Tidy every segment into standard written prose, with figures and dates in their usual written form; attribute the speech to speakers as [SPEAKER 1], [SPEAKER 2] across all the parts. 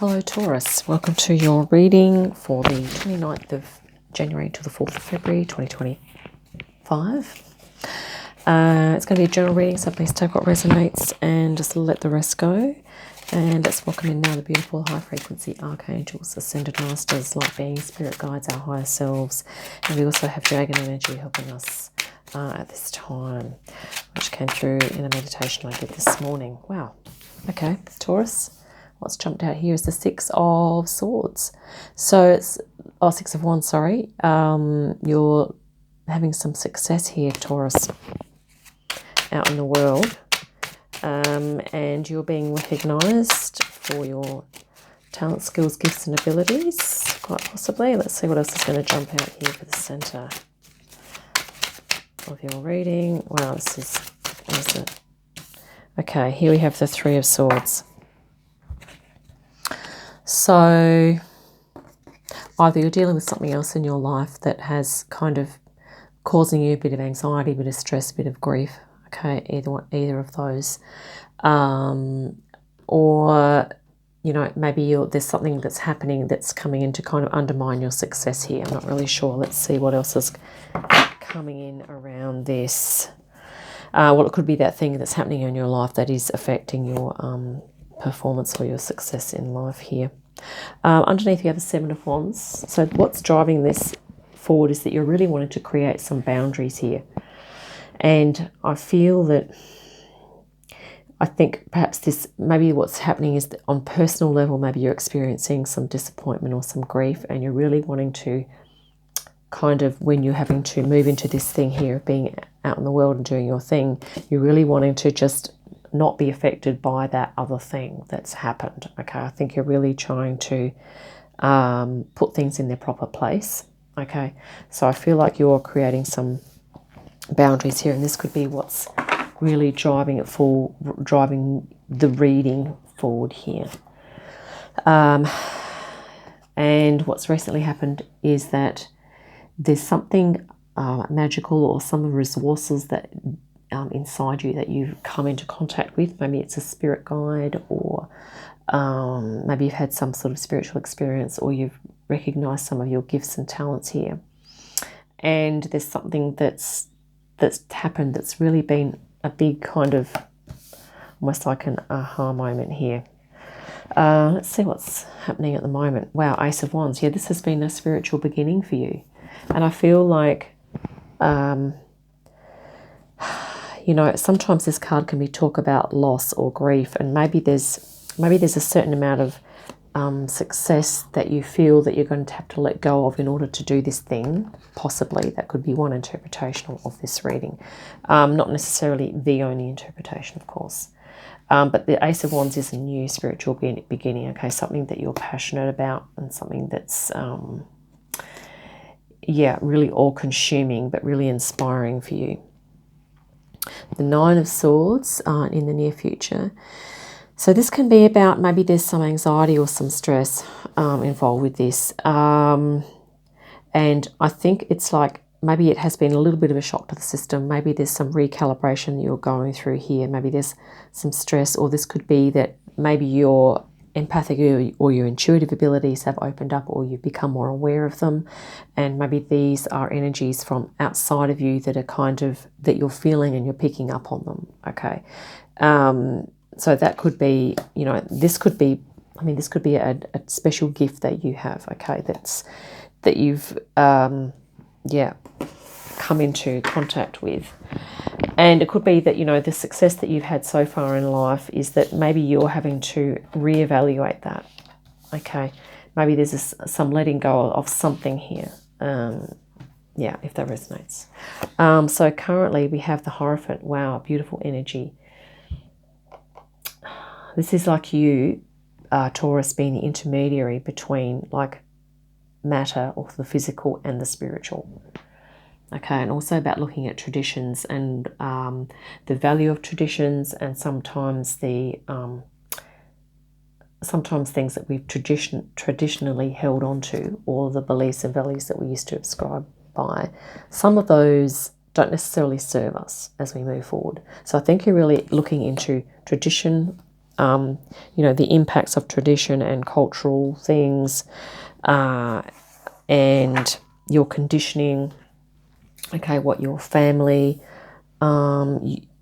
[SPEAKER 1] Hello Taurus, welcome to your reading for the 29th of January to the 4th of February 2025. It's going to be a general reading, so please take what resonates and just let the rest go. And let's welcome in now the beautiful high frequency archangels, ascended masters, light beings, spirit guides, our higher selves. And we also have dragon energy helping us at this time, which came through in a meditation I did this morning. Wow. Okay, Taurus. What's jumped out here is the Six of Swords. So it's, Six of Wands, sorry. You're having some success here, Taurus, out in the world. And you're being recognised for your talent, skills, gifts and abilities, quite possibly. Let's see what else is going to jump out here for the centre of your reading. Wow, this is, what is it? Okay, here we have the Three of Swords. So either you're dealing with something else in your life that has kind of causing you a bit of anxiety, a bit of stress, a bit of grief. Okay, either of those. Or, you know, maybe there's something that's happening that's coming in to kind of undermine your success here. I'm not really sure. Let's see what else is coming in around this. Well, it could be that thing that's happening in your life that is affecting your performance or your success in life here. Underneath you have the Seven of Wands. So what's driving this forward is that you're really wanting to create some boundaries here. And I feel that, I think perhaps this, maybe what's happening is that on personal level, maybe you're experiencing some disappointment or some grief, and you're really wanting to kind of, when you're having to move into this thing here, being out in the world and doing your thing, you're really wanting to just not be affected by that other thing that's happened. Okay, I think you're really trying to put things in their proper place. Okay, so I feel like you're creating some boundaries here, and this could be what's really driving the reading forward here. And what's recently happened is that there's something magical or some resources that inside you that you've come into contact with. Maybe it's a spirit guide, or maybe you've had some sort of spiritual experience, or you've recognized some of your gifts and talents here. And there's something that's happened that's really been a big kind of, almost like an aha moment here. Let's see what's happening at the moment. Wow, Ace of Wands. Yeah, this has been a spiritual beginning for you. And I feel like, you know, sometimes this card can be talk about loss or grief, and maybe there's a certain amount of success that you feel that you're going to have to let go of in order to do this thing. Possibly that could be one interpretation of this reading, not necessarily the only interpretation, of course. But the Ace of Wands is a new spiritual beginning. Okay, something that you're passionate about, and something that's yeah, really all-consuming but really inspiring for you. The Nine of Swords in the near future. So this can be about, maybe there's some anxiety or some stress involved with this. And I think it's like, maybe it has been a little bit of a shock to the system. Maybe there's some recalibration you're going through here. Maybe there's some stress, or this could be that maybe your empathic or your intuitive abilities have opened up, or you've become more aware of them. And maybe these are energies from outside of you that are kind of, that you're feeling and you're picking up on them. Okay. So that could be, you know, this could be, I mean, this could be a special gift that you have, okay, that you've, yeah, come into contact with. And it could be that, you know, the success that you've had so far in life is that maybe you're having to reevaluate that, okay. Maybe there's some letting go of something here, yeah, if that resonates. So currently we have the Hierophant. Wow, beautiful energy. This is like you, Taurus, being the intermediary between like matter, or the physical, and the spiritual. Okay, and also about looking at traditions and the value of traditions, and sometimes the sometimes things that we've traditionally held on to, or the beliefs and values that we used to ascribe by. Some of those don't necessarily serve us as we move forward. So I think you're really looking into tradition you know, the impacts of tradition and cultural things, and your conditioning, okay, what your family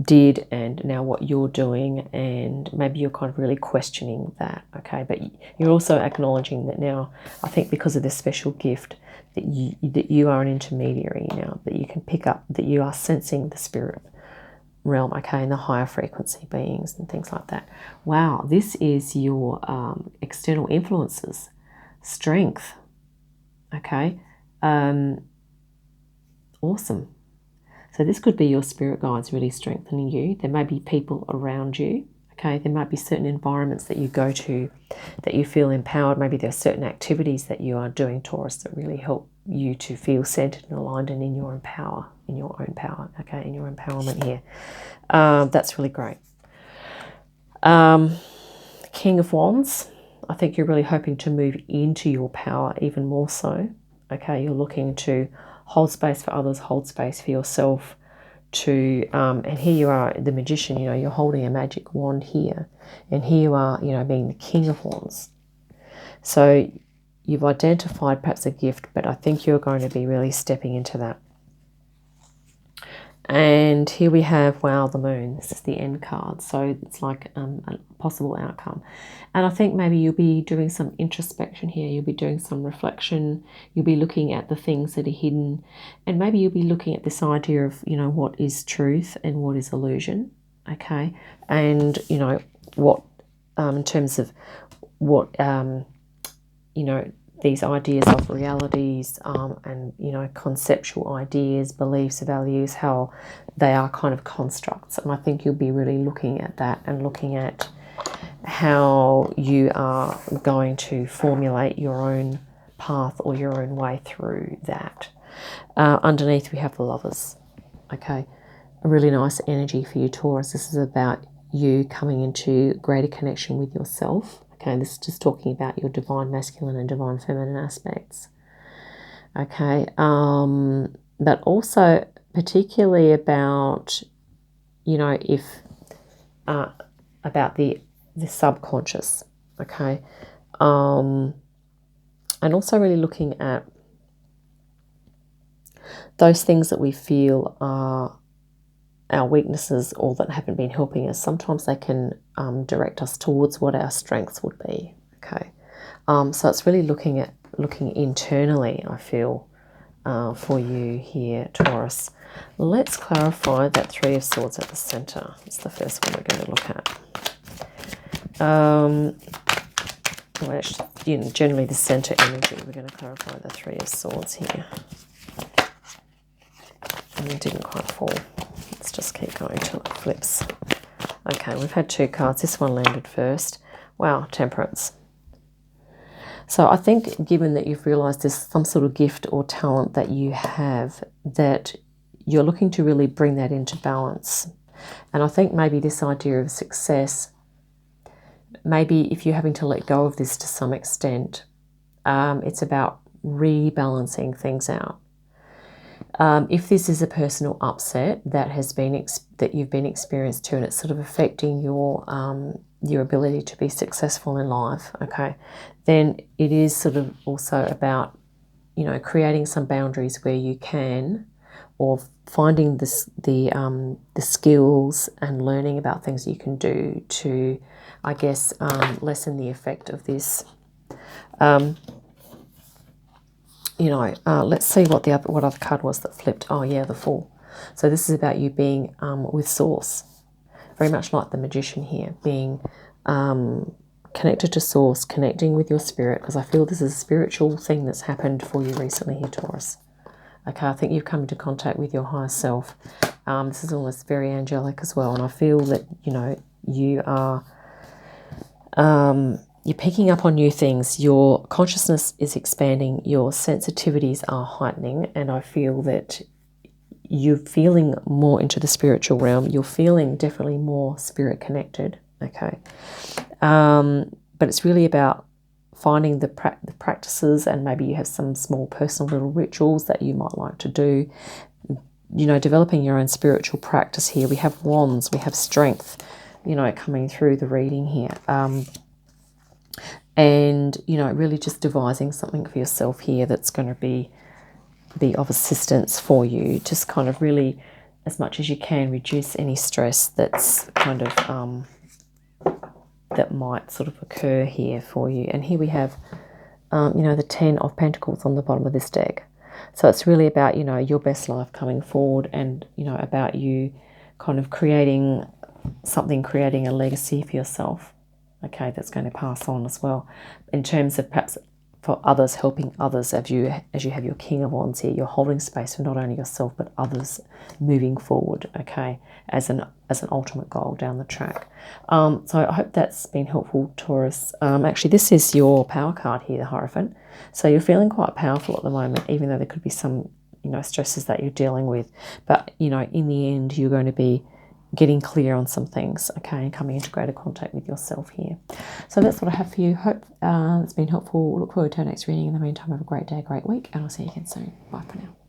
[SPEAKER 1] did and now what you're doing, and maybe you're kind of really questioning that, okay, but you're also acknowledging that now, I think because of this special gift, that you are an intermediary now, that you can pick up, that you are sensing the spirit realm, okay, and the higher frequency beings and things like that. Wow, this is your external influences, strength, okay, awesome. So this could be your spirit guides really strengthening you. There may be people around you, okay? There might be certain environments that you go to that you feel empowered. Maybe there are certain activities that you are doing, Taurus, that really help you to feel centered and aligned and in your own power, okay, in your empowerment here. That's really great. King of Wands, I think you're really hoping to move into your power even more so, okay? You're looking to hold space for others, hold space for yourself, to and here you are, the Magician, you know, you're holding a magic wand here, and here you are, you know, being the King of Wands. So you've identified perhaps a gift, but I think you're going to be really stepping into that. And here we have, wow, the Moon. This is the end card. So it's like a possible outcome. And I think maybe you'll be doing some introspection here. You'll be doing some reflection. You'll be looking at the things that are hidden. And maybe you'll be looking at this idea of, you know, what is truth and what is illusion. Okay. And, you know, what, in terms of what, you know, these ideas of realities and, you know, conceptual ideas, beliefs, values, how they are kind of constructs. And I think you'll be really looking at that and looking at how you are going to formulate your own path or your own way through that. Underneath we have the Lovers, okay? A really nice energy for you, Taurus. This is about you coming into greater connection with yourself. Okay, this is just talking about your divine masculine and divine feminine aspects. Okay, but also particularly about, you know, if about the subconscious. Okay, and also really looking at those things that we feel are our weaknesses or that haven't been helping us. Sometimes they can direct us towards what our strengths would be. Okay, so it's really looking internally, I feel, for you here, Taurus. Let's clarify that Three of Swords at the center. It's the first one we're going to look at. Well, actually, you know, generally the center energy. We're going to clarify the Three of Swords here. And it didn't quite fall. Let's just keep going till it flips. Okay, we've had two cards. This one landed first. Wow, Temperance. So I think given that you've realised there's some sort of gift or talent that you have, that you're looking to really bring that into balance. And I think maybe this idea of success, maybe if you're having to let go of this to some extent, it's about rebalancing things out. If this is a personal upset that has been that you've been experienced to, and it's sort of affecting your ability to be successful in life, okay, then it is sort of also about, you know, creating some boundaries where you can, or finding the skills and learning about things you can do to, I guess, lessen the effect of this. You know, let's see what other card was that flipped. Oh yeah, the Fool. So this is about you being with Source, very much like the Magician here, being connected to Source, connecting with your spirit, because I feel this is a spiritual thing that's happened for you recently here, Taurus. Okay, I think you've come into contact with your higher self. This is almost very angelic as well, and I feel that, you know, you are you're picking up on new things. Your consciousness is expanding. Your sensitivities are heightening. And I feel that you're feeling more into the spiritual realm. You're feeling definitely more spirit connected. Okay. But it's really about finding the practices, and maybe you have some small personal little rituals that you might like to do. You know, developing your own spiritual practice here. We have Wands. We have Strength. you know, coming through the reading here. And, you know, really just devising something for yourself here that's going to be of assistance for you. Just kind of really, as much as you can, reduce any stress that's kind of, that might sort of occur here for you. And here we have, you know, the 10 of Pentacles on the bottom of this deck. So it's really about, you know, your best life coming forward, and, you know, about you kind of creating something, creating a legacy for yourself, okay, that's going to pass on as well, in terms of perhaps for others, helping others. As you have your King of Wands here, you're holding space for not only yourself but others moving forward, okay, as an ultimate goal down the track. So I hope that's been helpful, Taurus. Actually, this is your power card here, the Hierophant. So you're feeling quite powerful at the moment, even though there could be some, you know, stresses that you're dealing with. But, you know, in the end, you're going to be getting clear on some things, okay, and coming into greater contact with yourself here. So that's what I have for you. Hope it's been helpful. Look forward to our next reading. In the meantime, have a great day, great week, and I'll see you again soon. Bye for now.